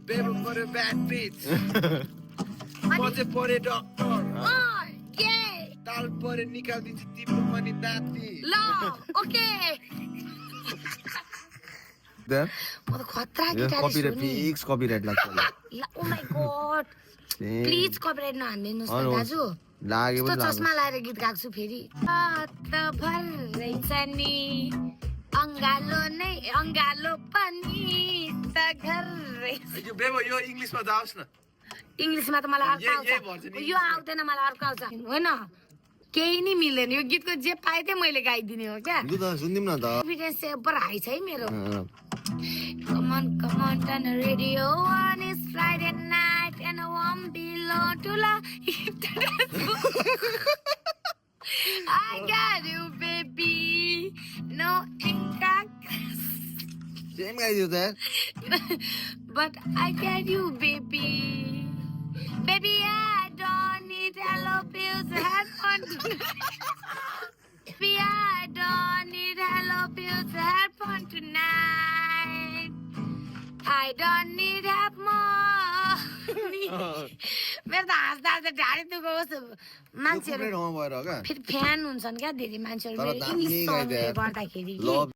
Baby for a bad bitch. Maze pore doctor. के ताल परे निकाल्दिन्छु तिम्रो पनि दाँती. ल ओके There. म त खतरा Yes, गिटारिस्ट copyright हो नि fix copyright लाग्छ. Oh my God please copyright नहान्दिनुस् न दाजु लाग्यो यस्तो पनि लाग्यो. चस्मा लाएर गीत गाएको छु फेरि त भर्रै छ नि अङ्गालो नै अङ्गालो पनि त घरै यो बेबो यो इंग्लिशमा जाओस् न. इङ्ग्लिसमा त मलाई अर्को यही भन्छ आउँछ नि यो आउँदैन मलाई अर्को आउँछ होइन केही नि मिल्दैन यो गीतको जे पाए त्यही मैले गाइदिने हो क्या लु त सुनिदिउँ न त. कन्फिडेन्स चाहिँ अब्बर हाई छ है मेरो अँ, Come on, turn the radio on. It's Friday night and I won't be long to love. I got you, baby. No ink, Same गाइदियो त. but I got you, baby. Baby, I don't need hello pills. Have fun tonight. Baby, I don't need hello pills. Have fun tonight. I don't need help more. मेरो त हाँस्दा हाँस्दा ढाडी दुःख कस्तो मान्छेहरू ठाउँमा भएर हो क्या. फेरि फ्यान हुन्छन् क्या धेरै मान्छेहरू तर मेरो दामी इङ्ग्लिस गाइदियो यार. गर्दाखेरि Love